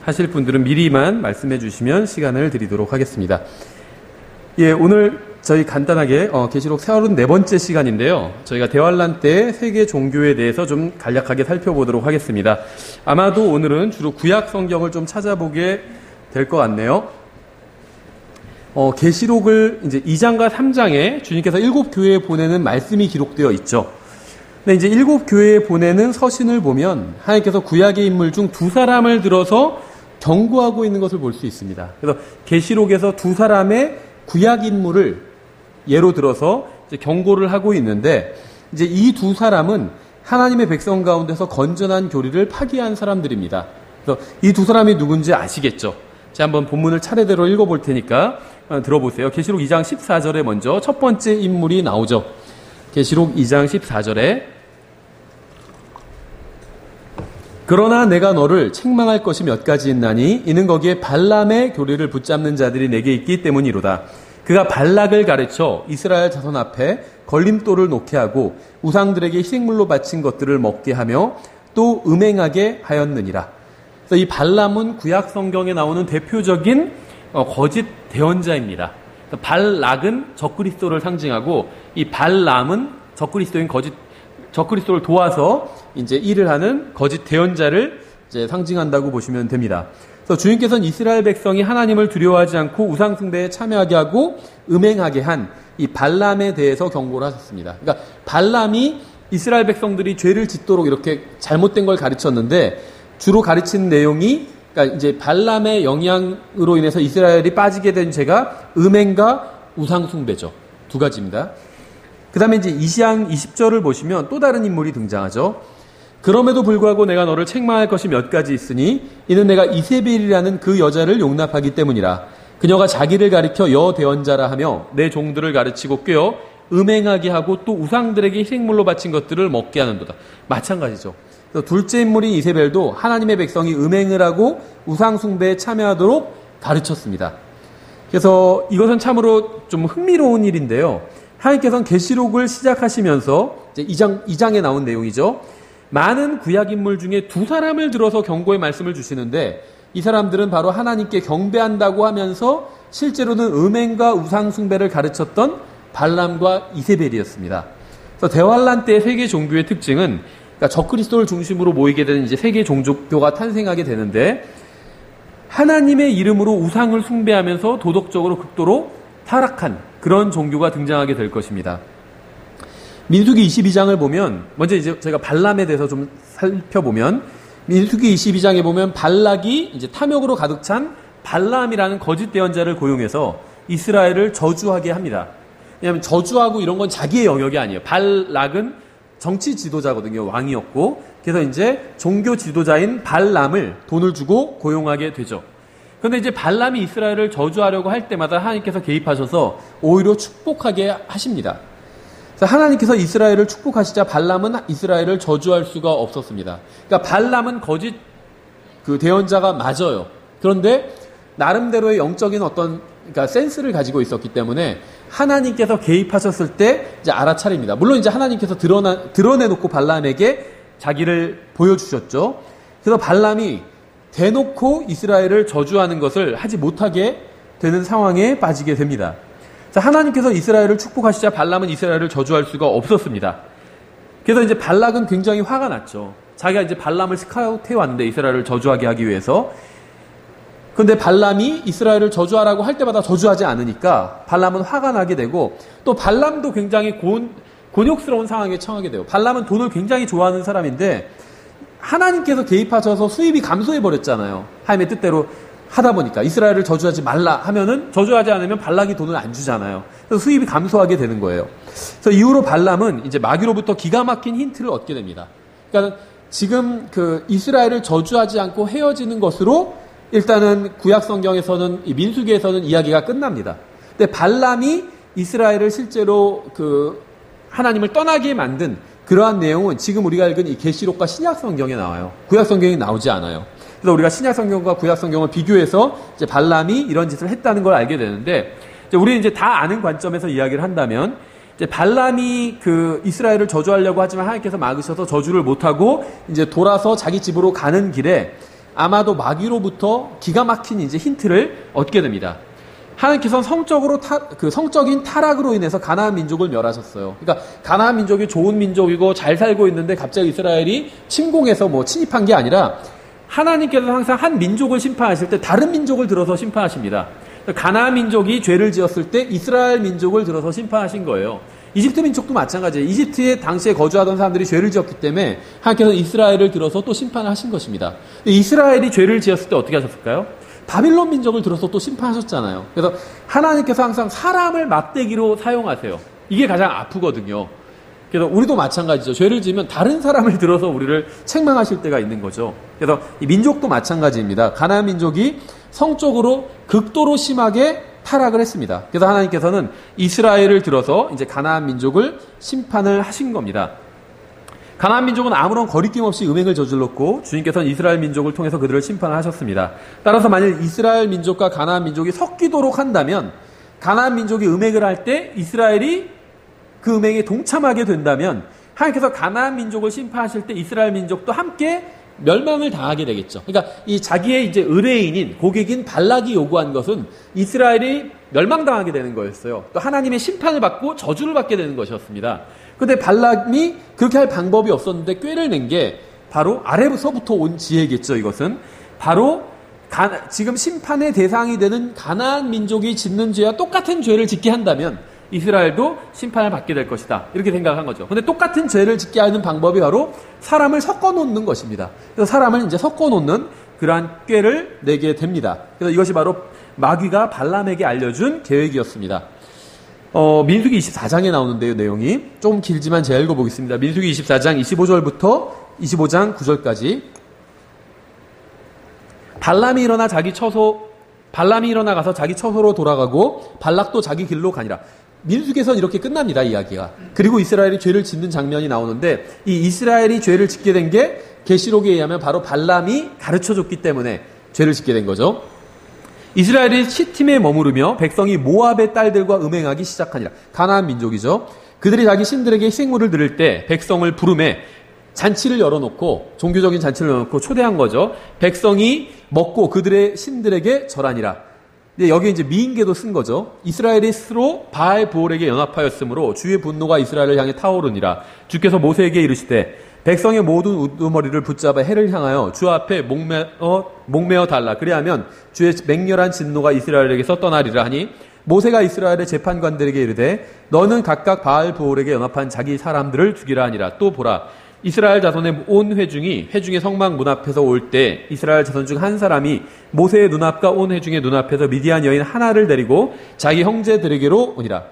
하실 분들은 미리만 말씀해 주시면 시간을 드리도록 하겠습니다. 예, 오늘 저희 간단하게 계시록 34번째 시간인데요. 저희가 대환란 때 세계 종교에 대해서 좀 간략하게 살펴보도록 하겠습니다. 아마도 오늘은 주로 구약 성경을 좀 찾아보게 될 것 같네요. 계시록을 이제 2장과 3장에 주님께서 7교회에 보내는 말씀이 기록되어 있죠. 근데 이제 7교회에 보내는 서신을 보면 하나님께서 구약의 인물 중 두 사람을 들어서 경고하고 있는 것을 볼 수 있습니다. 그래서 계시록에서 두 사람의 구약 인물을 예로 들어서 이제 경고를 하고 있는데, 이제 이 두 사람은 하나님의 백성 가운데서 건전한 교리를 파기한 사람들입니다. 그래서 이 두 사람이 누군지 아시겠죠? 제가 한번 본문을 차례대로 읽어볼 테니까 들어보세요. 계시록 2장 14절에 먼저 첫 번째 인물이 나오죠. 계시록 2장 14절에 그러나 내가 너를 책망할 것이 몇 가지 있나니 이는 거기에 발람의 교리를 붙잡는 자들이 내게 있기 때문이로다. 그가 발락을 가르쳐 이스라엘 자손 앞에 걸림돌을 놓게 하고 우상들에게 희생물로 바친 것들을 먹게 하며 또 음행하게 하였느니라. 그래서 이 발람은 구약 성경에 나오는 대표적인 거짓 대언자입니다. 발락은 적그리스도를 상징하고 이 발람은 적그리스도인 적그리스도를 도와서 이제 일을 하는 거짓 대언자를 이제 상징한다고 보시면 됩니다. 그래서 주님께서는 이스라엘 백성이 하나님을 두려워하지 않고 우상 숭배에 참여하게 하고 음행하게 한 이 발람에 대해서 경고를 하셨습니다. 그러니까 발람이 이스라엘 백성들이 죄를 짓도록 이렇게 잘못된 걸 가르쳤는데, 주로 가르치는 내용이, 그러니까 이제 발람의 영향으로 인해서 이스라엘이 빠지게 된 죄가 음행과 우상 숭배죠. 두 가지입니다. 그 다음에 이제 2장 20절을 보시면 또 다른 인물이 등장하죠. 그럼에도 불구하고 내가 너를 책망할 것이 몇 가지 있으니 이는 내가 이세벨이라는 그 여자를 용납하기 때문이라. 그녀가 자기를 가리켜 여대언자라 하며 내 종들을 가르치고 꾀어 음행하게 하고 또 우상들에게 희생물로 바친 것들을 먹게 하는도다. 마찬가지죠. 그래서 둘째 인물인 이세벨도 하나님의 백성이 음행을 하고 우상 숭배에 참여하도록 가르쳤습니다. 그래서 이것은 참으로 좀 흥미로운 일인데요. 하나님께서는 계시록을 시작하시면서 이제 2장에 나온 내용이죠. 많은 구약 인물 중에 두 사람을 들어서 경고의 말씀을 주시는데, 이 사람들은 바로 하나님께 경배한다고 하면서 실제로는 음행과 우상 숭배를 가르쳤던 발람과 이세벨이었습니다. 그래서 대환란 때 세계 종교의 특징은, 그러니까 적그리스도를 중심으로 모이게 되는 이제 세계 종교가 탄생하게 되는데, 하나님의 이름으로 우상을 숭배하면서 도덕적으로 극도로 타락한 그런 종교가 등장하게 될 것입니다. 민수기 22장을 보면, 먼저 이제 제가 발람에 대해서 좀 살펴보면, 민수기 22장에 보면 발락이 이제 탐욕으로 가득 찬 발람이라는 거짓 대언자를 고용해서 이스라엘을 저주하게 합니다. 왜냐하면 저주하고 이런 건 자기의 영역이 아니에요. 발락은 정치 지도자거든요. 왕이었고. 그래서 이제 종교 지도자인 발람을 돈을 주고 고용하게 되죠. 그런데 이제 발람이 이스라엘을 저주하려고 할 때마다 하나님께서 개입하셔서 오히려 축복하게 하십니다. 그래서 하나님께서 이스라엘을 축복하시자 발람은 이스라엘을 저주할 수가 없었습니다. 그러니까 발람은 거짓 그 대언자가 맞아요. 그런데 나름대로의 영적인 어떤 그러니까 센스를 가지고 있었기 때문에 하나님께서 개입하셨을 때 이제 알아차립니다. 물론 이제 하나님께서 드러내놓고 발람에게 자기를 보여주셨죠. 그래서 발람이 대놓고 이스라엘을 저주하는 것을 하지 못하게 되는 상황에 빠지게 됩니다. 하나님께서 이스라엘을 축복하시자 발람은 이스라엘을 저주할 수가 없었습니다. 그래서 이제 발락은 굉장히 화가 났죠. 자기가 이제 발람을 스카우트해 왔는데 이스라엘을 저주하게 하기 위해서. 그런데 발람이 이스라엘을 저주하라고 할 때마다 저주하지 않으니까 발람은 화가 나게 되고, 또 발람도 굉장히 곤욕스러운 상황에 처하게 돼요. 발람은 돈을 굉장히 좋아하는 사람인데 하나님께서 개입하셔서 수입이 감소해 버렸잖아요. 하나님의 뜻대로 하다 보니까 이스라엘을 저주하지 말라 하면은 저주하지 않으면 발락이 돈을 안 주잖아요. 그래서 수입이 감소하게 되는 거예요. 그래서 이후로 발람은 이제 마귀로부터 기가 막힌 힌트를 얻게 됩니다. 그러니까 지금 그 이스라엘을 저주하지 않고 헤어지는 것으로 일단은 구약 성경에서는 이 민수기에서는 이야기가 끝납니다. 근데 발람이 이스라엘을 실제로 그 하나님을 떠나게 만든 그러한 내용은 지금 우리가 읽은 이 계시록과 신약 성경에 나와요. 구약 성경에 나오지 않아요. 그래서 우리가 신약 성경과 구약 성경을 비교해서 이제 발람이 이런 짓을 했다는 걸 알게 되는데, 우리는 이제 다 아는 관점에서 이야기를 한다면, 이제 발람이 그 이스라엘을 저주하려고 하지만 하나님께서 막으셔서 저주를 못하고 이제 돌아서 자기 집으로 가는 길에 아마도 마귀로부터 기가 막힌 이제 힌트를 얻게 됩니다. 하나님께서는 성적인 타락으로 인해서 가나안 민족을 멸하셨어요. 그러니까 가나안 민족이 좋은 민족이고 잘 살고 있는데 갑자기 이스라엘이 침공해서 침입한 게 아니라 하나님께서 항상 한 민족을 심판하실 때 다른 민족을 들어서 심판하십니다. 가나안 민족이 죄를 지었을 때 이스라엘 민족을 들어서 심판하신 거예요. 이집트 민족도 마찬가지예요. 이집트에 당시에 거주하던 사람들이 죄를 지었기 때문에 하나님께서 이스라엘을 들어서 또 심판을 하신 것입니다. 이스라엘이 죄를 지었을 때 어떻게 하셨을까요? 바빌론 민족을 들어서 또 심판하셨잖아요. 그래서 하나님께서 항상 사람을 막대기로 사용하세요. 이게 가장 아프거든요. 그래서 우리도 마찬가지죠. 죄를 지으면 다른 사람을 들어서 우리를 책망하실 때가 있는 거죠. 그래서 이 민족도 마찬가지입니다. 가나안 민족이 성적으로 극도로 심하게 타락을 했습니다. 그래서 하나님께서는 이스라엘을 들어서 이제 가나안 민족을 심판을 하신 겁니다. 가나안 민족은 아무런 거리낌 없이 음행을 저질렀고 주님께서는 이스라엘 민족을 통해서 그들을 심판을 하셨습니다. 따라서 만일 이스라엘 민족과 가나안 민족이 섞이도록 한다면 가나안 민족이 음행을 할 때 이스라엘이 그 음행에 동참하게 된다면 하나님께서 가나안 민족을 심판하실 때 이스라엘 민족도 함께 멸망을 당하게 되겠죠. 그러니까 이 자기의 이제 의뢰인인 고객인 발락이 요구한 것은 이스라엘이 멸망당하게 되는 거였어요. 또 하나님의 심판을 받고 저주를 받게 되는 것이었습니다. 그런데 발락이 그렇게 할 방법이 없었는데 꾀를 낸 게 바로 아래서부터 온 지혜겠죠. 이것은 바로 지금 심판의 대상이 되는 가나안 민족이 짓는 죄와 똑같은 죄를 짓게 한다면 이스라엘도 심판을 받게 될 것이다. 이렇게 생각한 거죠. 근데 똑같은 죄를 짓게 하는 방법이 바로 사람을 섞어 놓는 것입니다. 그래서 사람을 이제 섞어 놓는 그러한 꾀를 내게 됩니다. 그래서 이것이 바로 마귀가 발람에게 알려준 계획이었습니다. 민수기 24장에 나오는데요, 내용이. 좀 길지만 제가 읽어보겠습니다. 민수기 24장 25절부터 25장 9절까지. 발람이 일어나 가서 자기 처소로 돌아가고 발락도 자기 길로 가니라. 민수기에서는 이렇게 끝납니다, 이야기가. 그리고 이스라엘이 죄를 짓는 장면이 나오는데 이 이스라엘이 죄를 짓게 된 게 계시록에 의하면 바로 발람이 가르쳐줬기 때문에 죄를 짓게 된 거죠. 이스라엘이 시팀에 머무르며 백성이 모압의 딸들과 음행하기 시작하니라. 가나안 민족이죠. 그들이 자기 신들에게 희생물을 드릴 때 백성을 부르매 잔치를 열어놓고 종교적인 잔치를 열어놓고 초대한 거죠. 백성이 먹고 그들의 신들에게 절하니라. 여기 이제 미인계도 쓴 거죠. 이스라엘이 스스로 바알 부올에게 연합하였으므로 주의 분노가 이스라엘을 향해 타오르니라. 주께서 모세에게 이르시되 백성의 모든 우두머리를 붙잡아 해를 향하여 주 앞에 목매어 달라. 그리하면 주의 맹렬한 진노가 이스라엘에게서 떠나리라 하니 모세가 이스라엘의 재판관들에게 이르되 너는 각각 바알 부올에게 연합한 자기 사람들을 죽이라 하니라. 또 보라. 이스라엘 자손의 온 회중이 회중의 성막 문 앞에서 올 때 이스라엘 자손 중 한 사람이 모세의 눈앞과 온 회중의 눈앞에서 미디안 여인 하나를 데리고 자기 형제들에게로 오니라.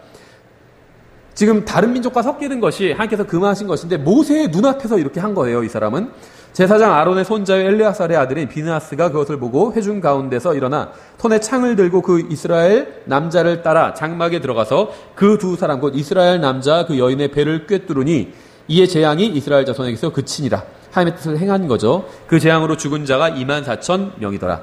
지금 다른 민족과 섞이는 것이 하나님께서 금하신 것인데 모세의 눈앞에서 이렇게 한 거예요. 이 사람은 제사장 아론의 손자의 엘르아살의 아들인 비느하스가 그것을 보고 회중 가운데서 일어나 손에 창을 들고 그 이스라엘 남자를 따라 장막에 들어가서 그 두 사람 곧 이스라엘 남자 그 여인의 배를 꿰뚫으니 이에 재앙이 이스라엘 자손에게서 그치니라. 하나님의 뜻을 행한 거죠. 그 재앙으로 죽은 자가 24,000명이더라.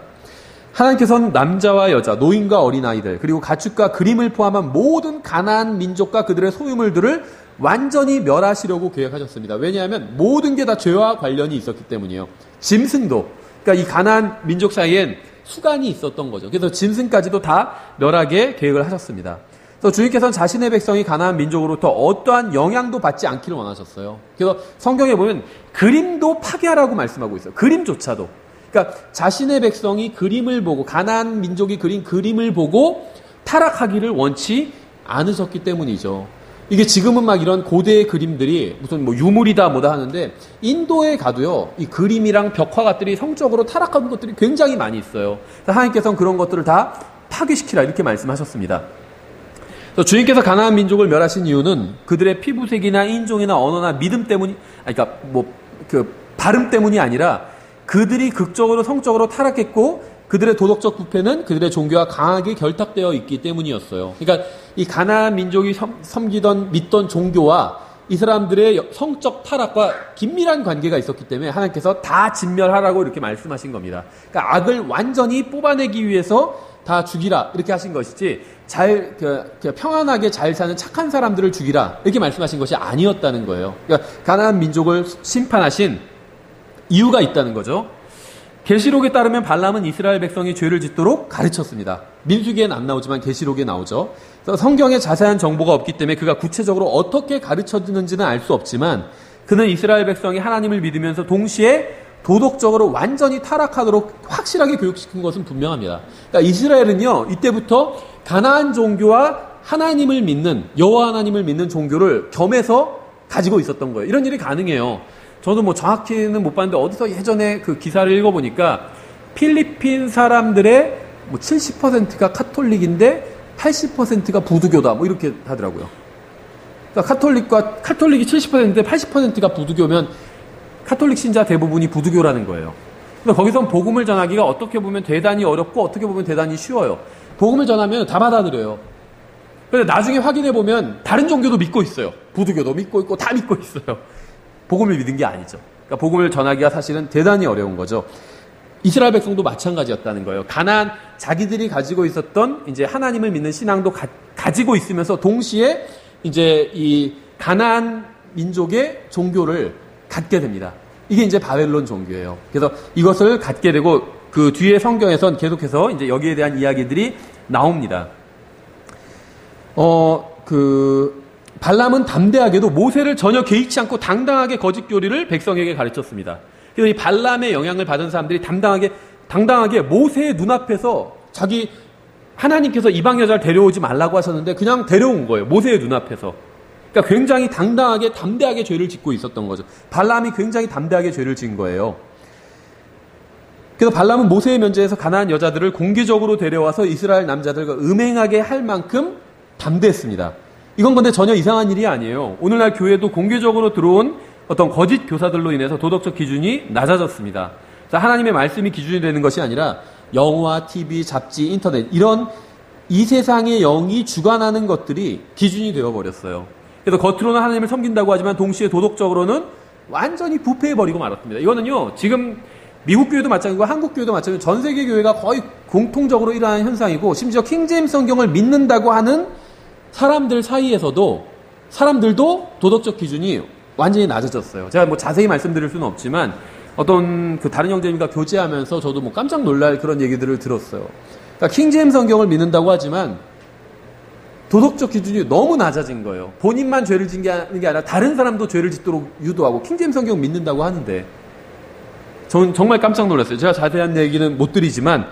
하나님께서는 남자와 여자, 노인과 어린아이들, 그리고 가축과 그림을 포함한 모든 가나안 민족과 그들의 소유물들을 완전히 멸하시려고 계획하셨습니다. 왜냐하면 모든 게 다 죄와 관련이 있었기 때문이에요. 짐승도, 그러니까 이 가나안 민족 사이엔 수간이 있었던 거죠. 그래서 짐승까지도 다 멸하게 계획을 하셨습니다. 그래서 주님께서는 자신의 백성이 가나안 민족으로부터 어떠한 영향도 받지 않기를 원하셨어요. 그래서 성경에 보면 그림도 파괴하라고 말씀하고 있어요. 그림조차도. 그러니까 자신의 백성이 그림을 보고 가나안 민족이 그린 그림을 보고 타락하기를 원치 않으셨기 때문이죠. 이게 지금은 막 이런 고대의 그림들이 무슨 유물이다 뭐다 하는데 인도에 가도요. 이 그림이랑 벽화 같들이 성적으로 타락한 것들이 굉장히 많이 있어요. 하나님께서는 그런 것들을 다 파괴시키라 이렇게 말씀하셨습니다. 주님께서 가나안 민족을 멸하신 이유는 그들의 피부색이나 인종이나 언어나 믿음 때문이, 그러니까 발음 때문이 아니라 그들이 극적으로 성적으로 타락했고 그들의 도덕적 부패는 그들의 종교와 강하게 결탁되어 있기 때문이었어요. 그러니까 이 가나안 민족이 믿던 종교와 이 사람들의 성적 타락과 긴밀한 관계가 있었기 때문에 하나님께서 다 진멸하라고 이렇게 말씀하신 겁니다. 그러니까 악을 완전히 뽑아내기 위해서 다 죽이라 이렇게 하신 것이지 평안하게 잘 사는 착한 사람들을 죽이라 이렇게 말씀하신 것이 아니었다는 거예요. 그러니까 가나안 민족을 심판하신 이유가 있다는 거죠. 계시록에 따르면 발람은 이스라엘 백성이 죄를 짓도록 가르쳤습니다. 민수기엔 안 나오지만 계시록에 나오죠. 성경에 자세한 정보가 없기 때문에 그가 구체적으로 어떻게 가르쳤는지는 알 수 없지만 그는 이스라엘 백성이 하나님을 믿으면서 동시에 도덕적으로 완전히 타락하도록 확실하게 교육시킨 것은 분명합니다. 그러니까 이스라엘은요, 이때부터 가나안 종교와 하나님을 믿는, 여호와 하나님을 믿는 종교를 겸해서 가지고 있었던 거예요. 이런 일이 가능해요. 저도 뭐 정확히는 못 봤는데 어디서 예전에 그 기사를 읽어보니까 필리핀 사람들의 뭐 70%가 카톨릭인데 80%가 부두교다. 뭐 이렇게 하더라고요. 그러니까 카톨릭이 70%인데 80%가 부두교면 카톨릭 신자 대부분이 부두교라는 거예요. 그래서 거기서 복음을 전하기가 어떻게 보면 대단히 어렵고 어떻게 보면 대단히 쉬워요. 복음을 전하면 다 받아들여요. 그런데 나중에 확인해 보면 다른 종교도 믿고 있어요. 부두교도 믿고 있고 다 믿고 있어요. 복음을 믿은 게 아니죠. 그러니까 복음을 전하기가 사실은 대단히 어려운 거죠. 이스라엘 백성도 마찬가지였다는 거예요. 가나안 자기들이 가지고 있었던 이제 하나님을 믿는 신앙도 가지고 있으면서 동시에 이제 이 가나안 민족의 종교를 갖게 됩니다. 이게 이제 바벨론 종교예요. 그래서 이것을 갖게 되고 그 뒤에 성경에선 계속해서 이제 여기에 대한 이야기들이 나옵니다. 발람은 담대하게도 모세를 전혀 개의치 않고 당당하게 거짓 교리를 백성에게 가르쳤습니다. 그래서 이 발람의 영향을 받은 사람들이 당당하게 모세의 눈앞에서 자기 하나님께서 이방 여자를 데려오지 말라고 하셨는데 그냥 데려온 거예요. 모세의 눈앞에서. 그러니까 굉장히 담대하게 죄를 짓고 있었던 거죠. 발람이 굉장히 담대하게 죄를 지은 거예요. 그래서 발람은 모세의 면제에서 가나안 여자들을 공개적으로 데려와서 이스라엘 남자들과 음행하게 할 만큼 담대했습니다. 이건 근데 전혀 이상한 일이 아니에요. 오늘날 교회도 공개적으로 들어온 어떤 거짓 교사들로 인해서 도덕적 기준이 낮아졌습니다. 하나님의 말씀이 기준이 되는 것이 아니라 영화, TV, 잡지, 인터넷 이런 이 세상의 영이 주관하는 것들이 기준이 되어버렸어요. 그래서 겉으로는 하나님을 섬긴다고 하지만 동시에 도덕적으로는 완전히 부패해버리고 말았습니다. 이거는요, 지금 미국 교회도 마찬가지고 한국 교회도 마찬가지고 전 세계 교회가 거의 공통적으로 일어나는 현상이고 심지어 킹제임스 성경을 믿는다고 하는 사람들 사이에서도 사람들도 도덕적 기준이 완전히 낮아졌어요. 제가 뭐 자세히 말씀드릴 수는 없지만 어떤 그 다른 형제님과 교제하면서 저도 뭐 깜짝 놀랄 그런 얘기들을 들었어요. 그러니까 킹제임스 성경을 믿는다고 하지만 도덕적 기준이 너무 낮아진 거예요. 본인만 죄를 짓는 게 아니라 다른 사람도 죄를 짓도록 유도하고 킹제임스 성경 믿는다고 하는데 저는 정말 깜짝 놀랐어요. 제가 자세한 얘기는 못 드리지만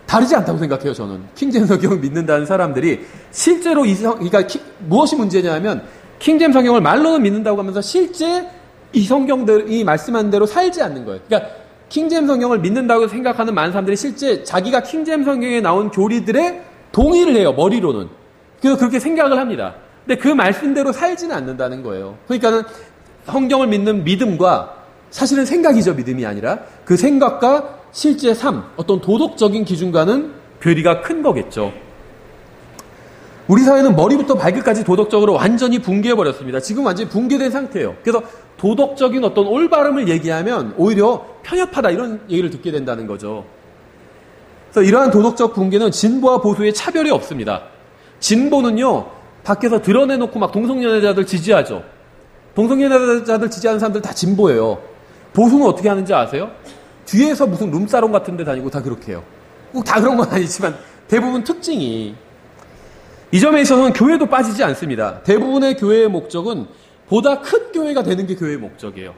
다르지 않다고 생각해요. 저는 킹제임스 성경을 믿는다는 사람들이 실제로 그러니까 무엇이 문제냐면 킹제임스 성경을 말로는 믿는다고 하면서 실제 이 성경들이 말씀한 대로 살지 않는 거예요. 그러니까 킹제임스 성경을 믿는다고 생각하는 많은 사람들이 실제 자기가 킹제임스 성경에 나온 교리들에 동의를 해요. 머리로는. 그래서 그렇게 생각을 합니다. 근데 그 말씀대로 살지는 않는다는 거예요. 그러니까는 성경을 믿는 믿음과 사실은 생각이죠. 믿음이 아니라 그 생각과 실제 삶, 어떤 도덕적인 기준과는 괴리가 큰 거겠죠. 우리 사회는 머리부터 발끝까지 도덕적으로 완전히 붕괴해버렸습니다. 지금 완전히 붕괴된 상태예요. 그래서 도덕적인 어떤 올바름을 얘기하면 오히려 편협하다 이런 얘기를 듣게 된다는 거죠. 그래서 이러한 도덕적 붕괴는 진보와 보수의 차별이 없습니다. 진보는요, 밖에서 드러내놓고 막 동성연애자들 지지하죠. 동성연애자들 지지하는 사람들 다 진보예요. 보수는 어떻게 하는지 아세요? 뒤에서 무슨 룸사롱 같은 데 다니고 다 그렇게 해요. 꼭 다 그런 건 아니지만 대부분 특징이. 이 점에 있어서는 교회도 빠지지 않습니다. 대부분의 교회의 목적은 보다 큰 교회가 되는 게 교회의 목적이에요.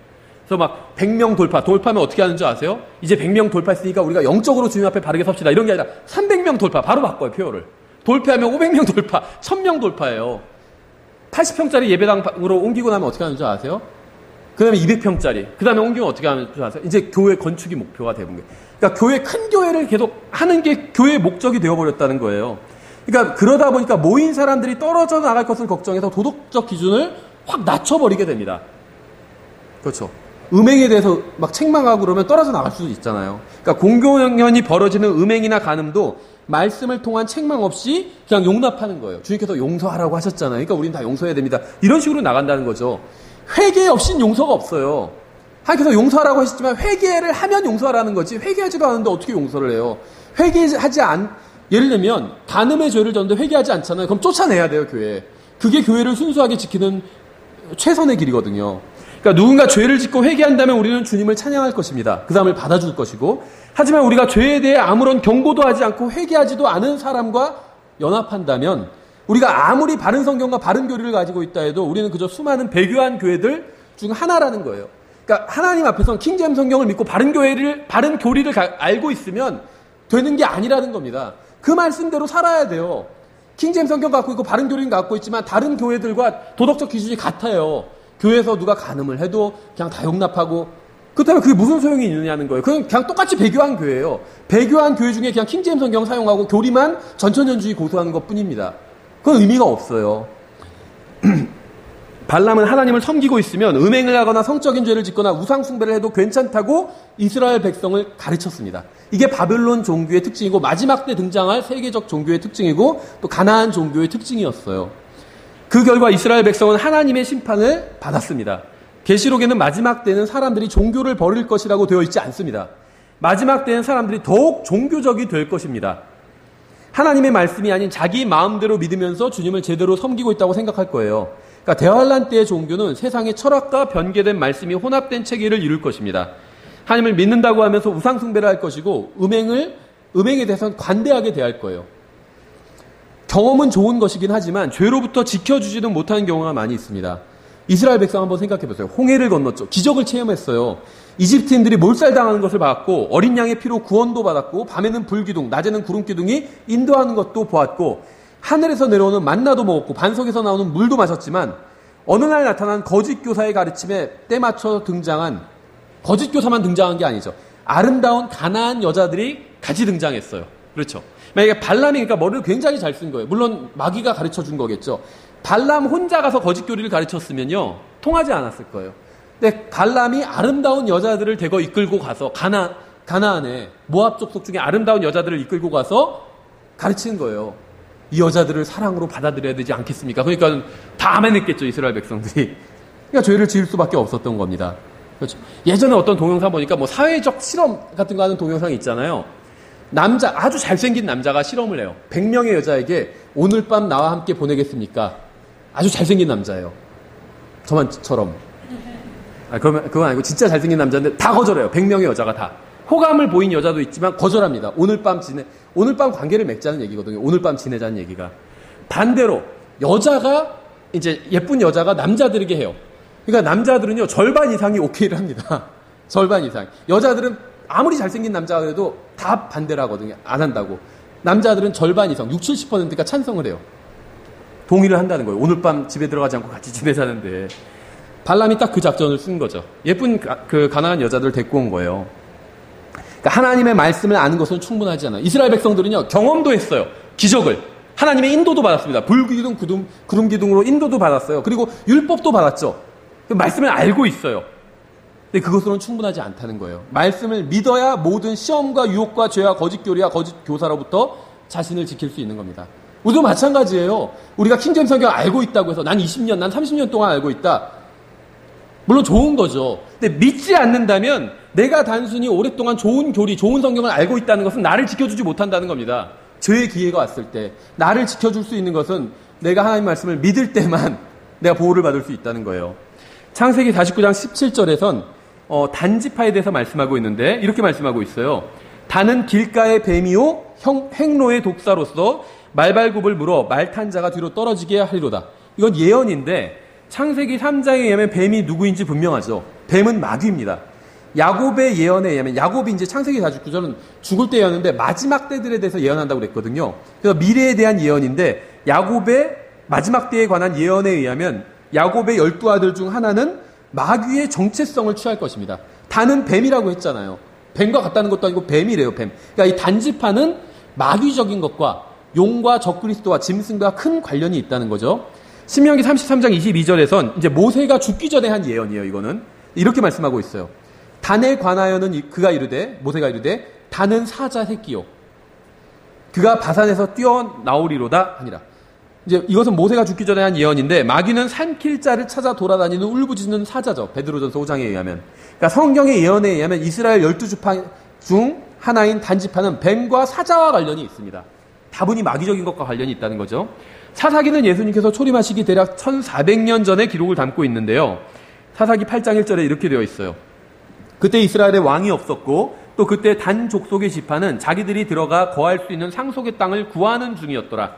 그래서 막 100명 돌파하면 어떻게 하는지 아세요? 이제 100명 돌파했으니까 우리가 영적으로 주님 앞에 바르게 섭시다. 이런 게 아니라 300명 돌파, 바로 바꿔요, 표어를. 돌파하면 500명 돌파, 1000명 돌파예요. 80평짜리 예배당으로 옮기고 나면 어떻게 하는지 아세요? 그 다음에 200평짜리. 그 다음에 옮기면 어떻게 하는지 아세요? 이제 교회 건축이 목표가 되는 거예요. 그러니까 큰 교회를 계속 하는 게 교회의 목적이 되어버렸다는 거예요. 그러니까 그러다 보니까 모인 사람들이 떨어져 나갈 것을 걱정해서 도덕적 기준을 확 낮춰버리게 됩니다. 그렇죠. 음행에 대해서 막 책망하고 그러면 떨어져 나갈 수도 있잖아요. 그러니까 공공연히 벌어지는 음행이나 간음도 말씀을 통한 책망 없이 그냥 용납하는 거예요. 주님께서 용서하라고 하셨잖아요. 그러니까 우리는 다 용서해야 됩니다. 이런 식으로 나간다는 거죠. 회개 없이는 용서가 없어요. 하나님께서 용서하라고 하셨지만 회개를 하면 용서하라는 거지 회개하지도 않는데 어떻게 용서를 해요? 예를 들면 간음의 죄를 졌는데 회개하지 않잖아요. 그럼 쫓아내야 돼요, 교회. 그게 교회를 순수하게 지키는 최선의 길이거든요. 그러니까 누군가 죄를 짓고 회개한다면 우리는 주님을 찬양할 것입니다. 그 사람을 받아줄 것이고, 하지만 우리가 죄에 대해 아무런 경고도 하지 않고 회개하지도 않은 사람과 연합한다면 우리가 아무리 바른 성경과 바른 교리를 가지고 있다 해도 우리는 그저 수많은 배교한 교회들 중 하나라는 거예요. 그러니까 하나님 앞에서는 킹제임 성경을 믿고 바른 교리를 알고 있으면 되는 게 아니라는 겁니다. 그 말씀대로 살아야 돼요. 킹제임 성경 갖고 있고 바른 교리는 갖고 있지만 다른 교회들과 도덕적 기준이 같아요. 교회에서 누가 간음을 해도 그냥 다 용납하고, 그렇다면 그게 무슨 소용이 있느냐는 거예요. 그냥 똑같이 배교한 교회예요. 배교한 교회 중에 그냥 킹제임 성경 사용하고 교리만 전천년주의 고수하는 것 뿐입니다. 그건 의미가 없어요. 발람은 하나님을 섬기고 있으면 음행을 하거나 성적인 죄를 짓거나 우상 숭배를 해도 괜찮다고 이스라엘 백성을 가르쳤습니다. 이게 바벨론 종교의 특징이고 마지막 때 등장할 세계적 종교의 특징이고 또 가나안 종교의 특징이었어요. 그 결과 이스라엘 백성은 하나님의 심판을 받았습니다. 계시록에는 마지막 때는 사람들이 종교를 버릴 것이라고 되어 있지 않습니다. 마지막 때는 사람들이 더욱 종교적이 될 것입니다. 하나님의 말씀이 아닌 자기 마음대로 믿으면서 주님을 제대로 섬기고 있다고 생각할 거예요. 그러니까 대환란 때의 종교는 세상의 철학과 변개된 말씀이 혼합된 체계를 이룰 것입니다. 하나님을 믿는다고 하면서 우상 숭배를 할 것이고 음행에 대해서는 관대하게 대할 거예요. 경험은 좋은 것이긴 하지만 죄로부터 지켜주지는 못하는 경우가 많이 있습니다. 이스라엘 백성 한번 생각해 보세요. 홍해를 건넜죠. 기적을 체험했어요. 이집트인들이 몰살당하는 것을 봤고 어린 양의 피로 구원도 받았고 밤에는 불기둥, 낮에는 구름기둥이 인도하는 것도 보았고 하늘에서 내려오는 만나도 먹었고 반석에서 나오는 물도 마셨지만 어느 날 나타난 거짓 교사의 가르침에 때맞춰 등장한, 거짓 교사만 등장한 게 아니죠. 아름다운 가나안 여자들이 같이 등장했어요. 그렇죠. 만약에 발람이 그러니까 머리를 굉장히 잘 쓴 거예요. 물론 마귀가 가르쳐 준 거겠죠. 발람 혼자 가서 거짓 교리를 가르쳤으면요 통하지 않았을 거예요. 근데 발람이 아름다운 여자들을 대거 이끌고 가서 가나안에 모압 족속 중에 아름다운 여자들을 이끌고 가서 가르치는 거예요. 이 여자들을 사랑으로 받아들여야 되지 않겠습니까? 그러니까 다 아멘했겠죠, 이스라엘 백성들이. 그러니까 죄를 지을 수밖에 없었던 겁니다. 그렇죠. 예전에 어떤 동영상 보니까 뭐 사회적 실험 같은 거 하는 동영상이 있잖아요. 아주 잘생긴 남자가 실험을 해요. 100명의 여자에게 오늘 밤 나와 함께 보내겠습니까? 아주 잘생긴 남자예요. 저만처럼. 그건 아니고 진짜 잘생긴 남자인데 다 거절해요. 100명의 여자가 다. 호감을 보인 여자도 있지만 거절합니다. 오늘 밤 관계를 맺자는 얘기거든요. 오늘 밤 지내자는 얘기가. 반대로 이제 예쁜 여자가 남자들에게 해요. 그러니까 남자들은요 절반 이상이 오케이를 합니다. 절반 이상. 여자들은 아무리 잘생긴 남자가 그래도 다 반대를 하거든요. 안 한다고. 남자들은 절반 이상, 60, 70%가 찬성을 해요. 동의를 한다는 거예요. 오늘 밤 집에 들어가지 않고 같이 지내자는데. 발람이 딱 그 작전을 쓴 거죠. 예쁜 가나안 여자들을 데리고 온 거예요. 그러니까 하나님의 말씀을 아는 것은 충분하지 않아요. 이스라엘 백성들은요 경험도 했어요. 기적을. 하나님의 인도도 받았습니다. 불기둥, 구름기둥으로 인도도 받았어요. 그리고 율법도 받았죠. 말씀을 알고 있어요. 근데 그것으로는 충분하지 않다는 거예요. 말씀을 믿어야 모든 시험과 유혹과 죄와 거짓 교리와 거짓 교사로부터 자신을 지킬 수 있는 겁니다. 우리도 마찬가지예요. 우리가 킹제임 성경 알고 있다고 해서 난 20년, 난 30년 동안 알고 있다. 물론 좋은 거죠. 근데 믿지 않는다면 내가 단순히 오랫동안 좋은 교리, 좋은 성경을 알고 있다는 것은 나를 지켜주지 못한다는 겁니다. 죄의 기회가 왔을 때 나를 지켜줄 수 있는 것은 내가 하나님 말씀을 믿을 때만 내가 보호를 받을 수 있다는 거예요. 창세기 49장 17절에선 단지파에 대해서 말씀하고 있는데 이렇게 말씀하고 있어요. 단은 길가의 뱀이요 행로의 독사로서 말발굽을 물어 말탄 자가 뒤로 떨어지게 하리로다. 이건 예언인데 창세기 3장에 의하면 뱀이 누구인지 분명하죠. 뱀은 마귀입니다. 야곱의 예언에 의하면 야곱이 이제 창세기 49절은 죽을 때였는데 마지막 때들에 대해서 예언한다고 그랬거든요. 그래서 미래에 대한 예언인데 야곱의 마지막 때에 관한 예언에 의하면 야곱의 12아들 중 하나는 마귀의 정체성을 취할 것입니다. 단은 뱀이라고 했잖아요. 뱀과 같다는 것도 아니고 뱀이래요, 뱀. 그러니까 이 단지파는 마귀적인 것과 용과 적그리스도와 짐승과 큰 관련이 있다는 거죠. 신명기 33장 22절에선 이제 모세가 죽기 전에 한 예언이에요, 이거는. 이렇게 말씀하고 있어요. 단에 관하여는 모세가 이르되 단은 사자 새끼요. 그가 바산에서 뛰어나오리로다 하니라. 이제 이것은 모세가 죽기 전에 한 예언인데 마귀는 삼킬 자를 찾아 돌아다니는 울부짖는 사자죠. 베드로전서 5장에 의하면. 그러니까 성경의 예언에 의하면 이스라엘 12지파 중 하나인 단지파는 뱀과 사자와 관련이 있습니다. 다분히 마귀적인 것과 관련이 있다는 거죠. 사사기는 예수님께서 초림하시기 대략 1400년 전의 기록을 담고 있는데요. 사사기 8장 1절에 이렇게 되어 있어요. 그때 이스라엘에 왕이 없었고 또 그때 단 족속의 지파는 자기들이 들어가 거할 수 있는 상속의 땅을 구하는 중이었더라.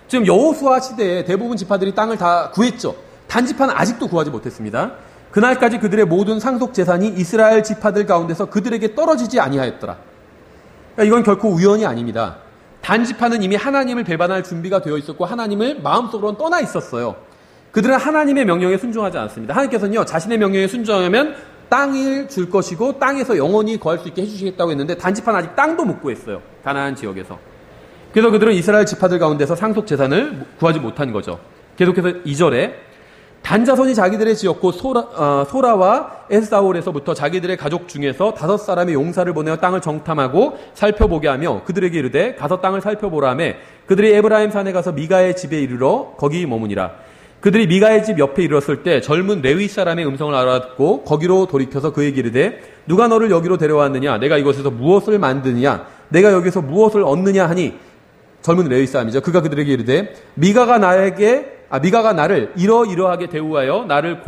지금 여호수아 시대에 대부분 지파들이 땅을 다 구했죠. 단 지파는 아직도 구하지 못했습니다. 그날까지 그들의 모든 상속 재산이 이스라엘 지파들 가운데서 그들에게 떨어지지 아니하였더라. 그러니까 이건 결코 우연이 아닙니다. 단 지파는 이미 하나님을 배반할 준비가 되어 있었고 하나님을 마음속으로는 떠나 있었어요. 그들은 하나님의 명령에 순종하지 않습니다. 하나님께서는요, 자신의 명령에 순종하면 땅을 줄 것이고 땅에서 영원히 거할 수 있게 해주시겠다고 했는데 단지파는 아직 땅도 못 구했어요. 가나안 지역에서. 그래서 그들은 이스라엘 지파들 가운데서 상속 재산을 구하지 못한 거죠. 계속해서 2절에 단자손이 자기들의 지었고 소라와 에스다올에서부터 자기들의 가족 중에서 5사람의 용사를 보내어 땅을 정탐하고 살펴보게 하며 그들에게 이르되 가서 땅을 살펴보라 하며 그들이 에브라임 산에 가서 미가의 집에 이르러 거기 머무니라. 그들이 미가의 집 옆에 이르렀을 때 젊은 레위 사람의 음성을 알아듣고 거기로 돌이켜서 그에게 이르되 누가 너를 여기로 데려왔느냐? 내가 이곳에서 무엇을 만드느냐? 내가 여기서 무엇을 얻느냐 하니 젊은 레위 사람이죠. 그가 그들에게 이르되 미가가 나를 이러이러하게 대우하여 나를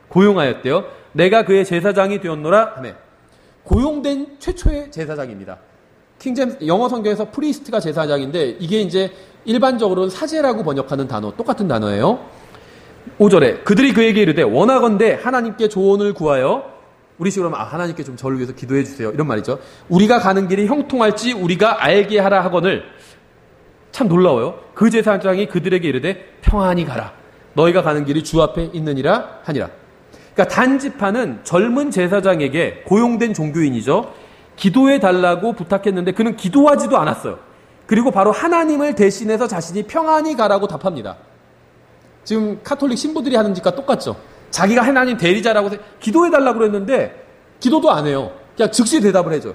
고용하였대요. 내가 그의 제사장이 되었노라 하매. 고용된 최초의 제사장입니다. 킹제임스 영어 성경에서 프리스트가 제사장인데 이게 이제 일반적으로는 사제라고 번역하는 단어, 똑같은 단어예요. 5절에 그들이 그에게 이르되 원하건대 하나님께 조언을 구하여 우리 식으로 하면 하나님께 좀 저를 위해서 기도해 주세요. 이런 말이죠. 우리가 가는 길이 형통할지 우리가 알게 하라 하거늘. 참 놀라워요. 그 제사장이 그들에게 이르되 평안히 가라. 너희가 가는 길이 주 앞에 있느니라 하니라. 그러니까 단지파는 젊은 제사장에게 고용된 종교인이죠. 기도해 달라고 부탁했는데 그는 기도하지도 않았어요. 그리고 바로 하나님을 대신해서 자신이 평안히 가라고 답합니다. 지금 카톨릭 신부들이 하는 짓과 똑같죠. 자기가 하나님 대리자라고 기도해 달라고 그랬는데 기도도 안 해요. 그냥 즉시 대답을 해줘요.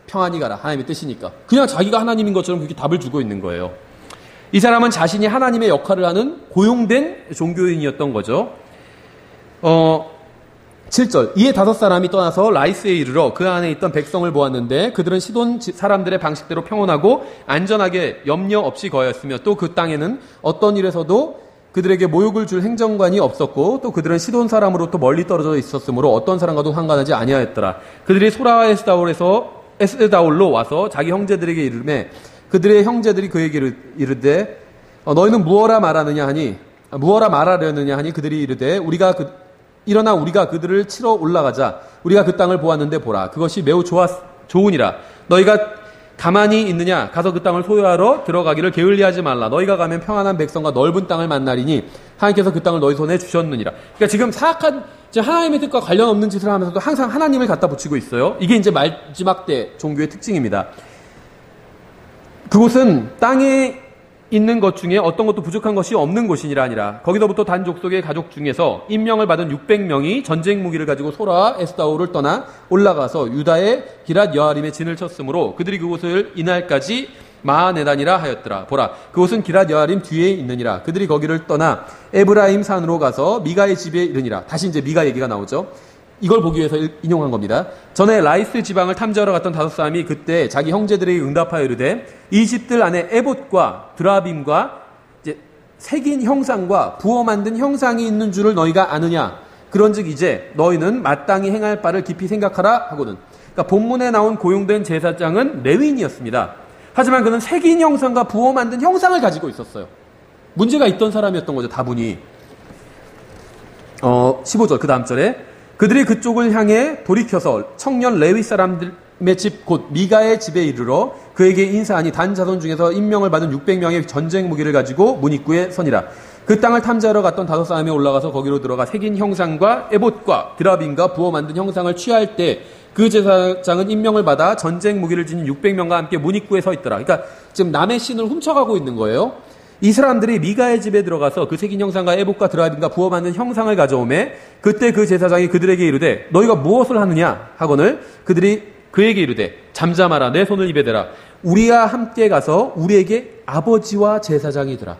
평안히 가라. 하나님의 뜻이니까. 그냥 자기가 하나님인 것처럼 그렇게 답을 주고 있는 거예요. 이 사람은 자신이 하나님의 역할을 하는 고용된 종교인이었던 거죠. 7절 이에 5사람이 떠나서 라이스에 이르러 그 안에 있던 백성을 보았는데 그들은 시돈 사람들의 방식대로 평온하고 안전하게 염려 없이 거하였으며 또 그 땅에는 어떤 일에서도 그들에게 모욕을 줄 행정관이 없었고 또 그들은 시돈 사람으로부터 멀리 떨어져 있었으므로 어떤 사람과도 상관하지 아니하였더라. 그들이 소라와 에스다올로 와서 자기 형제들에게 이르매 그들의 형제들이 그에게 이르되 너희는 무엇라 말하려느냐 하니 그들이 이르되 일어나 우리가 그들을 치러 올라가자. 우리가 그 땅을 보았는데 보라. 그것이 매우 좋으니라. 너희가 가만히 있느냐? 가서 그 땅을 소유하러 들어가기를 게을리하지 말라. 너희가 가면 평안한 백성과 넓은 땅을 만나리니 하나님께서 그 땅을 너희 손에 주셨느니라. 그러니까 지금 사악한 하나님의 뜻과 관련 없는 짓을 하면서도 항상 하나님을 갖다 붙이고 있어요. 이게 이제 마지막 때 종교의 특징입니다. 그곳은 땅에 있는 것 중에 어떤 것도 부족한 것이 없는 곳이니라 아니라 거기서부터 단 족속의 가족 중에서 임명을 받은 600명이 전쟁 무기를 가지고 소라와 에스다올을 떠나 올라가서 유다의 기랏 여아림에 진을 쳤으므로 그들이 그곳을 이날까지 마하네단이라 하였더라. 보라, 그곳은 기랏 여아림 뒤에 있느니라. 그들이 거기를 떠나 에브라임 산으로 가서 미가의 집에 이르니라. 다시 이제 미가 얘기가 나오죠. 이걸 보기 위해서 인용한 겁니다. 전에 라이스 지방을 탐지하러 갔던 5사람이 그때 자기 형제들에게 응답하여 이르되 이 집들 안에 에봇과 드라빔과 이제 새긴 형상과 부어 만든 형상이 있는 줄을 너희가 아느냐? 그런즉 이제 너희는 마땅히 행할 바를 깊이 생각하라 하고는. 그러니까 본문에 나온 고용된 제사장은 레위인이었습니다. 하지만 그는 새긴 형상과 부어 만든 형상을 가지고 있었어요. 문제가 있던 사람이었던 거죠. 다분히. 15절 그 다음 절에 그들이 그쪽을 향해 돌이켜서 청년 레위 사람들의 집 곧 미가의 집에 이르러 그에게 인사하니 단 자손 중에서 임명을 받은 600명의 전쟁 무기를 가지고 문 입구에 서니라. 그 땅을 탐지하러 갔던 5사람이 올라가서 거기로 들어가 새긴 형상과 에봇과 드라빔과 부어 만든 형상을 취할 때 그 제사장은 임명을 받아 전쟁 무기를 지닌 600명과 함께 문 입구에 서 있더라. 그러니까 지금 남의 신을 훔쳐가고 있는 거예요. 이 사람들이 미가의 집에 들어가서 그 새긴 형상과 에봇과 드라빔과 부어 만든 형상을 가져오매 그때 그 제사장이 그들에게 이르되 너희가 무엇을 하느냐 하거늘 그들이 그에게 이르되 잠잠하라 내 손을 입에 대라 우리와 함께 가서 우리에게 아버지와 제사장이 되라.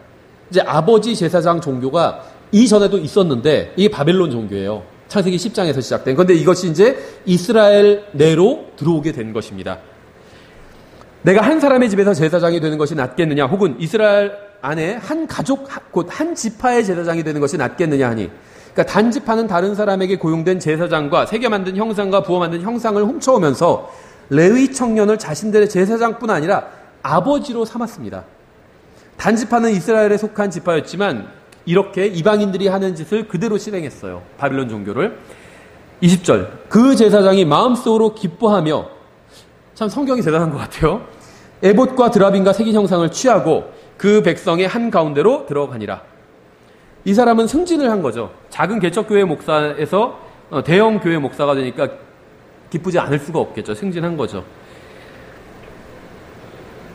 이제 아버지 제사장 종교가 이전에도 있었는데 이게 바벨론 종교예요. 창세기 10장에서 시작된. 그런데 이것이 이제 이스라엘 내로 들어오게 된 것입니다. 내가 한 사람의 집에서 제사장이 되는 것이 낫겠느냐 혹은 이스라엘 안에 한 가족 곧 한 지파의 제사장이 되는 것이 낫겠느냐 하니 그러니까 단지파는 다른 사람에게 고용된 제사장과 새겨 만든 형상과 부어 만든 형상을 훔쳐오면서 레위 청년을 자신들의 제사장뿐 아니라 아버지로 삼았습니다. 단지파는 이스라엘에 속한 지파였지만 이렇게 이방인들이 하는 짓을 그대로 실행했어요. 바빌론 종교를. 20절, 그 제사장이 마음속으로 기뻐하며, 참 성경이 대단한 것 같아요. 에봇과 드라빔과 새긴 형상을 취하고 그 백성의 한가운데로 들어가니라. 이 사람은 승진을 한 거죠. 작은 개척교회 목사에서 대형 교회 목사가 되니까 기쁘지 않을 수가 없겠죠. 승진한 거죠.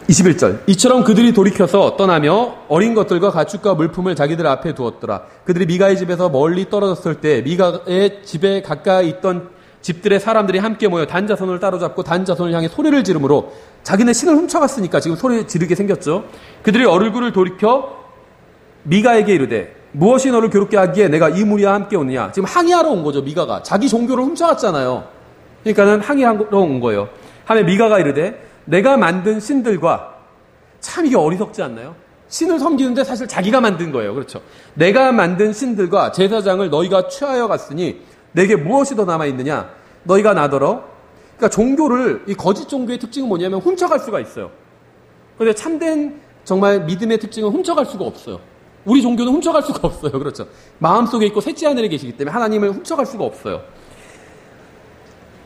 21절, 이처럼 그들이 돌이켜서 떠나며 어린 것들과 가축과 물품을 자기들 앞에 두었더라. 그들이 미가의 집에서 멀리 떨어졌을 때 미가의 집에 가까이 있던 집들의 사람들이 함께 모여 단자손을 따로잡고 단자손을 향해 소리를 지르므로, 자기네 신을 훔쳐갔으니까 지금 소리 지르게 생겼죠. 그들이 얼굴을 돌이켜 미가에게 이르되 무엇이 너를 괴롭게 하기에 내가 이 무리와 함께 오느냐. 지금 항의하러 온 거죠. 미가가 자기 종교를 훔쳐갔잖아요. 그러니까는 항의하러 온 거예요. 하며 미가가 이르되 내가 만든 신들과, 참 이게 어리석지 않나요? 신을 섬기는데 사실 자기가 만든 거예요. 그렇죠. 내가 만든 신들과 제사장을 너희가 취하여 갔으니 내게 무엇이 더 남아있느냐. 너희가 나더러. 그러니까 종교를, 이 거짓 종교의 특징은 뭐냐면 훔쳐갈 수가 있어요. 그런데 참된 정말 믿음의 특징은 훔쳐갈 수가 없어요. 우리 종교는 훔쳐갈 수가 없어요. 그렇죠. 마음속에 있고 셋째 하늘에 계시기 때문에 하나님을 훔쳐갈 수가 없어요.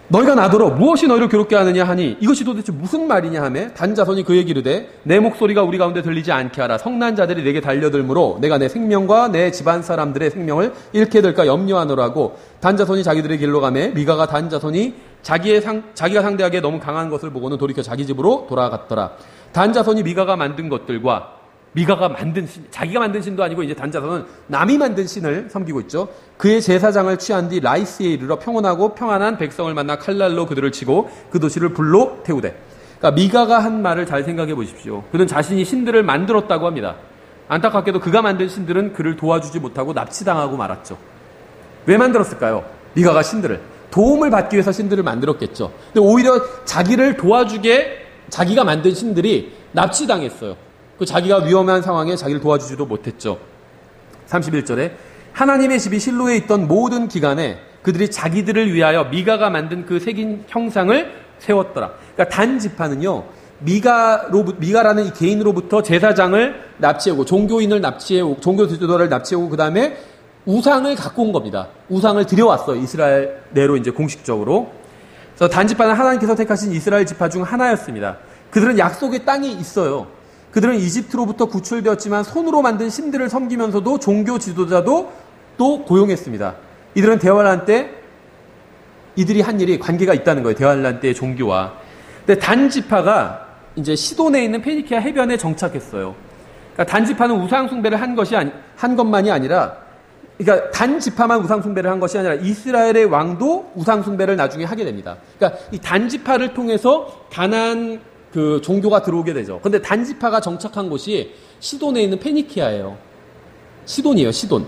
너희가 나더러 무엇이 너희를 괴롭게 하느냐 하니 이것이 도대체 무슨 말이냐 하며 단자손이 그에게 이르되 내 목소리가 우리 가운데 들리지 않게 하라. 성난 자들이 내게 달려들므로 내가 내 생명과 내 집안 사람들의 생명을 잃게 될까 염려하노라고. 단자손이 자기들의 길로 가매 미가가 단자손이 자기가 상대하기에 너무 강한 것을 보고는 돌이켜 자기 집으로 돌아갔더라. 단자손이 미가가 만든 것들과 미가가 만든 신, 자기가 만든 신도 아니고 이제 단자손은 남이 만든 신을 섬기고 있죠. 그의 제사장을 취한 뒤 라이스에 이르러 평온하고 평안한 백성을 만나 칼날로 그들을 치고 그 도시를 불로 태우되. 그러니까 미가가 한 말을 잘 생각해 보십시오. 그는 자신이 신들을 만들었다고 합니다. 안타깝게도 그가 만든 신들은 그를 도와주지 못하고 납치당하고 말았죠. 왜 만들었을까요? 미가가 신들을 도움을 받기 위해서 신들을 만들었겠죠. 근데 오히려 자기를 도와주게 자기가 만든 신들이 납치당했어요. 그 자기가 위험한 상황에 자기를 도와주지도 못했죠. 31절에 하나님의 집이 실로에 있던 모든 기간에 그들이 자기들을 위하여 미가가 만든 그 새긴 형상을 세웠더라. 그러니까 단지파는요, 미가라는 이 개인으로부터 제사장을 납치하고 종교인을 납치하고 종교 지도자를 납치하고 그 다음에 우상을 갖고 온 겁니다. 우상을 들여왔어요. 이스라엘 내로 이제 공식적으로. 그래서 단지파는 하나님께서 택하신 이스라엘 지파 중 하나였습니다. 그들은 약속의 땅이 있어요. 그들은 이집트로부터 구출되었지만 손으로 만든 신들을 섬기면서도 종교 지도자도 또 고용했습니다. 이들은 대환란 때 이들이 한 일이 관계가 있다는 거예요. 대환란 때의 종교와. 근데 단지파가 이제 시돈에 있는 페니키아 해변에 정착했어요. 그러니까 단지파는 우상 숭배를 한 것만이 아니라, 그러니까 단지파만 우상 숭배를 한 것이 아니라 이스라엘의 왕도 우상 숭배를 나중에 하게 됩니다. 그러니까 이 단지파를 통해서 가나안 그 종교가 들어오게 되죠. 근데 단지파가 정착한 곳이 시돈에 있는 페니키아예요. 시돈이에요, 시돈.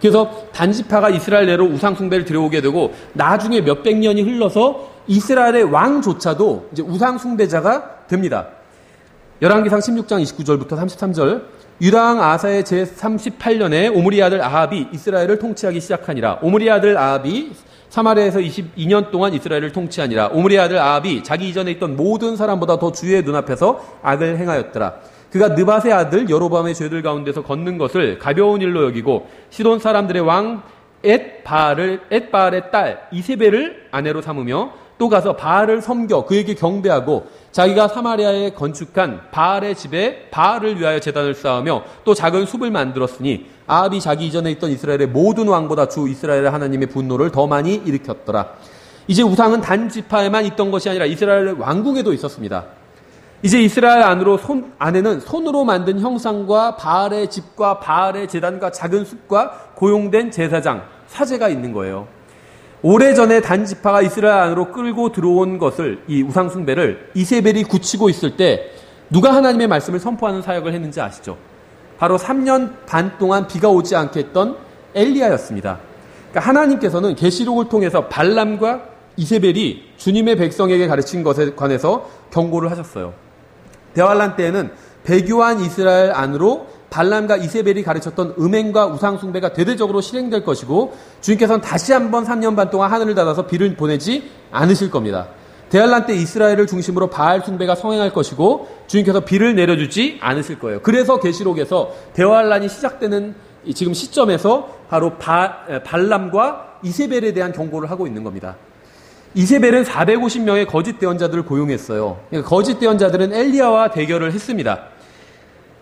그래서 단지파가 이스라엘 내로 우상 숭배를 들여오게 되고 나중에 몇백 년이 흘러서 이스라엘의 왕조차도 이제 우상 숭배자가 됩니다. 열왕기상 16장 29절부터 33절. 유다왕 아사의 제38년에 오므리 아들 아합이 이스라엘을 통치하기 시작하니라. 오므리 아들 아합이 사마리아에서 22년 동안 이스라엘을 통치하니라. 오므리 아들 아합이 자기 이전에 있던 모든 사람보다 더 주의 눈앞에서 악을 행하였더라. 그가 느밧의 아들 여로보암의 죄들 가운데서 걷는 것을 가벼운 일로 여기고 시돈 사람들의 왕 엣바알의 딸 이세벨을 아내로 삼으며 또 가서 바알을 섬겨 그에게 경배하고 자기가 사마리아에 건축한 바알의 집에 바알을 위하여 제단을 쌓으며 또 작은 숲을 만들었으니 아합이 자기 이전에 있던 이스라엘의 모든 왕보다 주 이스라엘의 하나님의 분노를 더 많이 일으켰더라. 이제 우상은 단지파에만 있던 것이 아니라 이스라엘 왕궁에도 있었습니다. 이제 이스라엘 안에는 손으로 만든 형상과 바알의 집과 바알의 제단과 작은 숲과 고용된 제사장, 사제가 있는 거예요. 오래전에 단지파가 이스라엘 안으로 끌고 들어온 것을, 이 우상 숭배를 이세벨이 굳히고 있을 때 누가 하나님의 말씀을 선포하는 사역을 했는지 아시죠? 바로 3년 반 동안 비가 오지 않게 했던 엘리야였습니다. 그러니까 하나님께서는 계시록을 통해서 발람과 이세벨이 주님의 백성에게 가르친 것에 관해서 경고를 하셨어요. 대환란 때에는 배교한 이스라엘 안으로 발람과 이세벨이 가르쳤던 음행과 우상숭배가 대대적으로 실행될 것이고 주님께서는 다시 한번 3년 반 동안 하늘을 닫아서 비를 보내지 않으실 겁니다. 대환란 때 이스라엘을 중심으로 바알 숭배가 성행할 것이고 주님께서 비를 내려주지 않으실 거예요. 그래서 계시록에서 대환란이 시작되는 지금 시점에서 바로 발람과 이세벨에 대한 경고를 하고 있는 겁니다. 이세벨은 450명의 거짓 대언자들을 고용했어요. 그러니까 거짓 대언자들은 엘리야와 대결을 했습니다.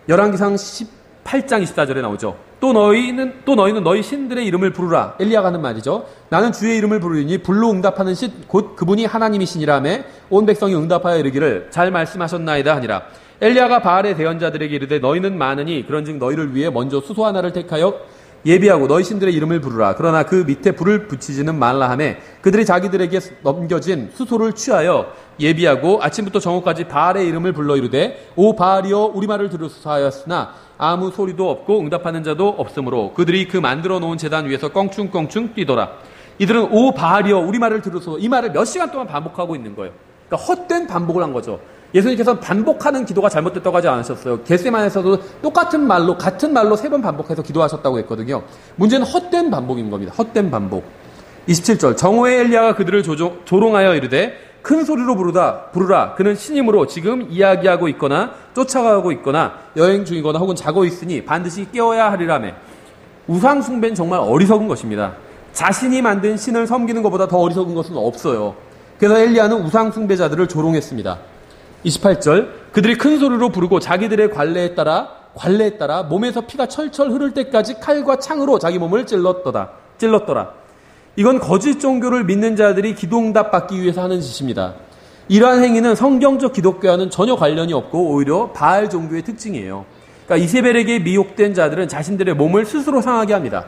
열왕기상 18장 24절에 나오죠. 또 너희는 너희 신들의 이름을 부르라. 엘리야가 하는 말이죠. 나는 주의 이름을 부르니 불로 응답하는 신 곧 그분이 하나님이시니라며 온 백성이 응답하여 이르기를 잘 말씀하셨나이다 하니라. 엘리야가 바알의 대언자들에게 이르되 너희는 많으니 그런즉 너희를 위해 먼저 수소 하나를 택하여 예비하고 너희 신들의 이름을 부르라. 그러나 그 밑에 불을 붙이지는 말라 하매 그들이 자기들에게 넘겨진 수소를 취하여 예비하고 아침부터 정오까지 바알의 이름을 불러 이르되 오 바알이여 우리 말을 들으소서 하였으나 아무 소리도 없고 응답하는 자도 없으므로 그들이 그 만들어 놓은 제단 위에서 껑충껑충 뛰더라. 이들은 오 바알이여 우리 말을 들으소서 이 말을 몇 시간 동안 반복하고 있는 거예요. 그러니까 헛된 반복을 한 거죠. 예수님께서 반복하는 기도가 잘못됐다고 하지 않으셨어요. 겟세마네에서도 똑같은 말로 같은 말로 3번 반복해서 기도하셨다고 했거든요. 문제는 헛된 반복인 겁니다. 헛된 반복. 27절 정오에 엘리야가 그들을 조롱하여 이르되 큰 소리로 부르라. 그는 신임으로 지금 이야기하고 있거나 쫓아가고 있거나 여행 중이거나 혹은 자고 있으니 반드시 깨어야 하리라며. 우상 숭배는 정말 어리석은 것입니다. 자신이 만든 신을 섬기는 것보다 더 어리석은 것은 없어요. 그래서 엘리야는 우상 숭배자들을 조롱했습니다. 28절 그들이 큰 소리로 부르고 자기들의 관례에 따라 몸에서 피가 철철 흐를 때까지 칼과 창으로 자기 몸을 찔렀더라. 이건 거짓 종교를 믿는 자들이 기도응답 받기 위해서 하는 짓입니다. 이러한 행위는 성경적 기독교와는 전혀 관련이 없고 오히려 바알 종교의 특징이에요. 그러니까 이세벨에게 미혹된 자들은 자신들의 몸을 스스로 상하게 합니다.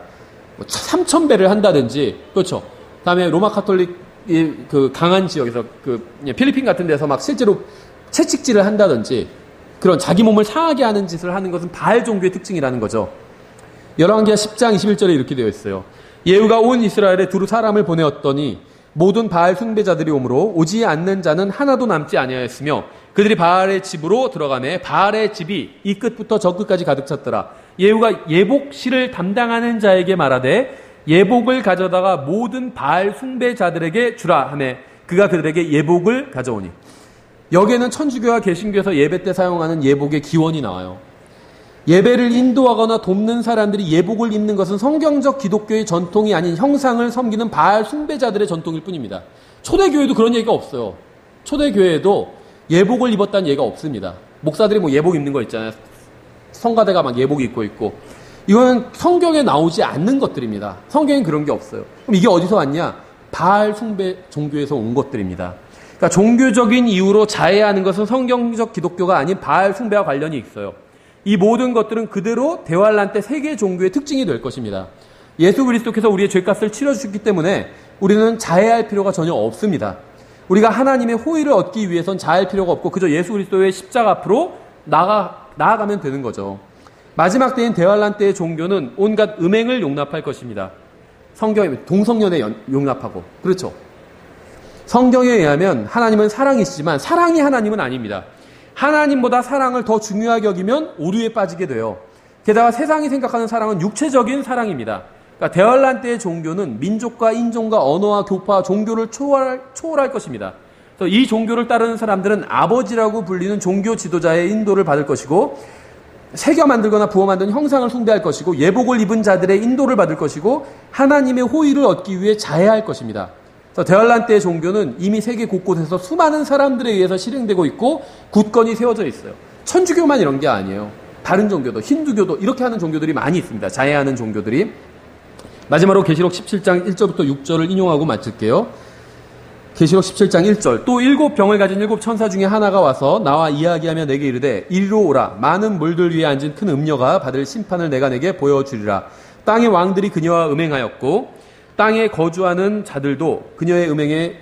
3,000배를 한다든지, 그렇죠. 다음에 로마 카톨릭 그 강한 지역에서 필리핀 같은 데서 막 실제로 채찍질을 한다든지 그런 자기 몸을 상하게 하는 짓을 하는 것은 바알 종교의 특징이라는 거죠. 열왕기하 10장 21절에 이렇게 되어 있어요. 예후가 온 이스라엘에 두루 사람을 보내었더니 모든 바알 숭배자들이 오므로 오지 않는 자는 하나도 남지 아니하였으며 그들이 바알의 집으로 들어가매 바알의 집이 이 끝부터 저 끝까지 가득 찼더라. 예후가 예복실을 담당하는 자에게 말하되 예복을 가져다가 모든 바알 숭배자들에게 주라 하매 그가 그들에게 예복을 가져오니. 여기에는 천주교와 개신교에서 예배 때 사용하는 예복의 기원이 나와요. 예배를 인도하거나 돕는 사람들이 예복을 입는 것은 성경적 기독교의 전통이 아닌 형상을 섬기는 바알 숭배자들의 전통일 뿐입니다. 초대교회도 그런 얘기가 없어요. 초대교회에도 예복을 입었다는 얘기가 없습니다. 목사들이 뭐 예복 입는 거 있잖아요. 성가대가 막 예복 입고 있고. 이거는 성경에 나오지 않는 것들입니다. 성경엔 그런 게 없어요. 그럼 이게 어디서 왔냐? 바알 숭배 종교에서 온 것들입니다. 그러니까 종교적인 이유로 자해하는 것은 성경적 기독교가 아닌 바알 숭배와 관련이 있어요. 이 모든 것들은 그대로 대환란 때 세계 종교의 특징이 될 것입니다. 예수 그리스도께서 우리의 죄값을 치러주셨기 때문에 우리는 자해할 필요가 전혀 없습니다. 우리가 하나님의 호의를 얻기 위해선 자해할 필요가 없고 그저 예수 그리스도의 십자가 앞으로 나아가면 되는 거죠. 마지막 때인 대환란 때의 종교는 온갖 음행을 용납할 것입니다. 성경에 동성연애 용납하고 그렇죠. 성경에 의하면 하나님은 사랑이시지만 사랑이 하나님은 아닙니다. 하나님보다 사랑을 더 중요하게 여기면 오류에 빠지게 돼요. 게다가 세상이 생각하는 사랑은 육체적인 사랑입니다. 그러니까 대환란 때의 종교는 민족과 인종과 언어와 교파와 종교를 초월할 것입니다. 그래서 이 종교를 따르는 사람들은 아버지라고 불리는 종교 지도자의 인도를 받을 것이고 새겨 만들거나 부어 만든 형상을 숭배할 것이고 예복을 입은 자들의 인도를 받을 것이고 하나님의 호의를 얻기 위해 자해할 것입니다. 대환란 때의 종교는 이미 세계 곳곳에서 수많은 사람들에 의해서 실행되고 있고 굳건히 세워져 있어요. 천주교만 이런 게 아니에요. 다른 종교도 힌두교도 이렇게 하는 종교들이 많이 있습니다. 자해하는 종교들이. 마지막으로 계시록 17장 1절부터 6절을 인용하고 마칠게요. 계시록 17장 1절 또 7병을 가진 7 천사 중에 하나가 와서 나와 이야기하며 내게 이르되 이리로 오라. 많은 물들 위에 앉은 큰 음녀가 받을 심판을 내가 내게 보여주리라. 땅의 왕들이 그녀와 음행하였고 땅에 거주하는 자들도 그녀의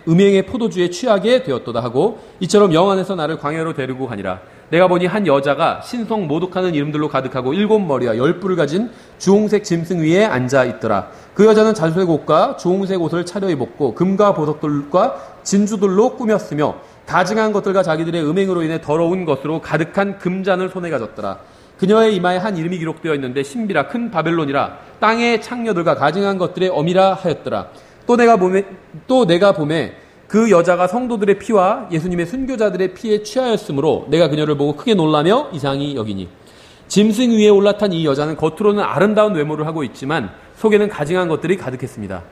음행의 포도주에 취하게 되었도다 하고 이처럼 영안에서 나를 광야로 데리고 가니라. 내가 보니 한 여자가 신성 모독하는 이름들로 가득하고 7머리와 10뿔을 가진 주홍색 짐승 위에 앉아 있더라. 그 여자는 자색 옷과 주홍색 옷을 차려입었고 금과 보석들과 진주들로 꾸몄으며 다증한 것들과 자기들의 음행으로 인해 더러운 것으로 가득한 금잔을 손에 가졌더라. 그녀의 이마에 한 이름이 기록되어 있는데 신비라 큰 바벨론이라 땅의 창녀들과 가증한 것들의 어미라 하였더라. 또 내가 봄에 그 여자가 성도들의 피와 예수님의 순교자들의 피에 취하였으므로 내가 그녀를 보고 크게 놀라며 이상히 여기니 짐승 위에 올라탄 이 여자는 겉으로는 아름다운 외모를 하고 있지만 속에는 가증한 것들이 가득했습니다.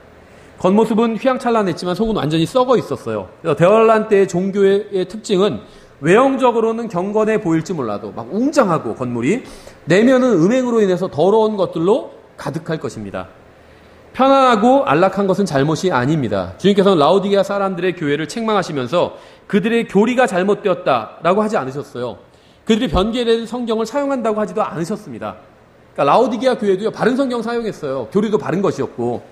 겉모습은 휘황찬란했지만 속은 완전히 썩어 있었어요. 그래서 대환란 때의 종교의 특징은 외형적으로는 경건해 보일지 몰라도 막 웅장하고 건물이 내면은 음행으로 인해서 더러운 것들로 가득할 것입니다. 편안하고 안락한 것은 잘못이 아닙니다. 주님께서는 라오디게아 사람들의 교회를 책망하시면서 그들의 교리가 잘못되었다라고 하지 않으셨어요. 그들이 변개된 성경을 사용한다고 하지도 않으셨습니다. 그러니까 라오디게아 교회도요, 바른 성경 사용했어요. 교리도 바른 것이었고,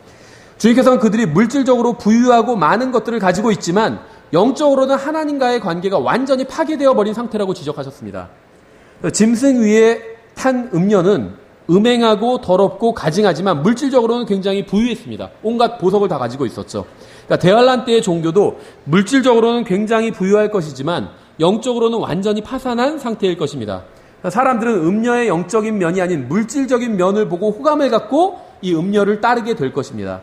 주님께서는 그들이 물질적으로 부유하고 많은 것들을 가지고 있지만 영적으로는 하나님과의 관계가 완전히 파괴되어 버린 상태라고 지적하셨습니다. 짐승 위에 탄 음녀는 음행하고 더럽고 가증하지만 물질적으로는 굉장히 부유했습니다. 온갖 보석을 다 가지고 있었죠. 그러니까 대환란 때의 종교도 물질적으로는 굉장히 부유할 것이지만 영적으로는 완전히 파산한 상태일 것입니다. 사람들은 음녀의 영적인 면이 아닌 물질적인 면을 보고 호감을 갖고 이 음녀를 따르게 될 것입니다.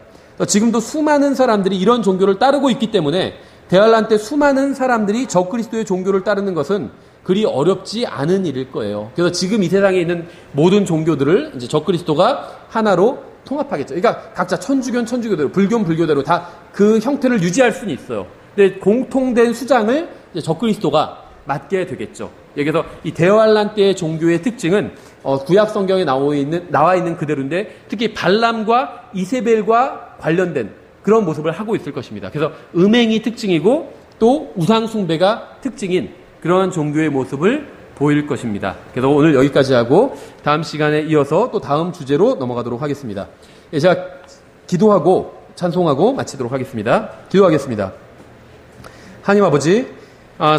지금도 수많은 사람들이 이런 종교를 따르고 있기 때문에 대환란 때 수많은 사람들이 적그리스도의 종교를 따르는 것은 그리 어렵지 않은 일일 거예요. 그래서 지금 이 세상에 있는 모든 종교들을 이제 적그리스도가 하나로 통합하겠죠. 그러니까 각자 천주교대로, 불교는 불교대로 다 그 형태를 유지할 수는 있어요. 근데 공통된 수장을 이제 적그리스도가 맡게 되겠죠. 여기서 이 대환란 때의 종교의 특징은 구약 성경에 나와 있는 그대로인데 특히 발람과 이세벨과 관련된 그런 모습을 하고 있을 것입니다. 그래서 음행이 특징이고 또 우상 숭배가 특징인 그러한 종교의 모습을 보일 것입니다. 그래서 오늘 여기까지 하고 다음 시간에 이어서 또 다음 주제로 넘어가도록 하겠습니다. 제가 기도하고 찬송하고 마치도록 하겠습니다. 기도하겠습니다. 하나님 아버지,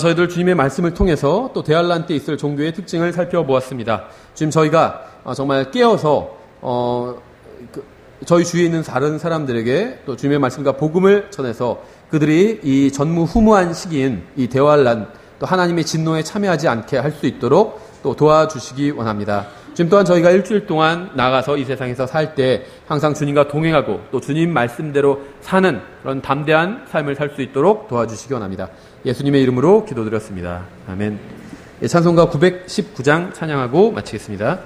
저희들 주님의 말씀을 통해서 또 대환란 때 있을 종교의 특징을 살펴보았습니다. 주님, 저희가 정말 깨어서 저희 주위에 있는 다른 사람들에게 또 주님의 말씀과 복음을 전해서 그들이 이 전무후무한 시기인 이 대환란 또 하나님의 진노에 참여하지 않게 할 수 있도록 또 도와주시기 원합니다. 주님, 또한 저희가 일주일 동안 나가서 이 세상에서 살 때 항상 주님과 동행하고 또 주님 말씀대로 사는 그런 담대한 삶을 살 수 있도록 도와주시기 원합니다. 예수님의 이름으로 기도드렸습니다. 아멘. 찬송가 919장 찬양하고 마치겠습니다.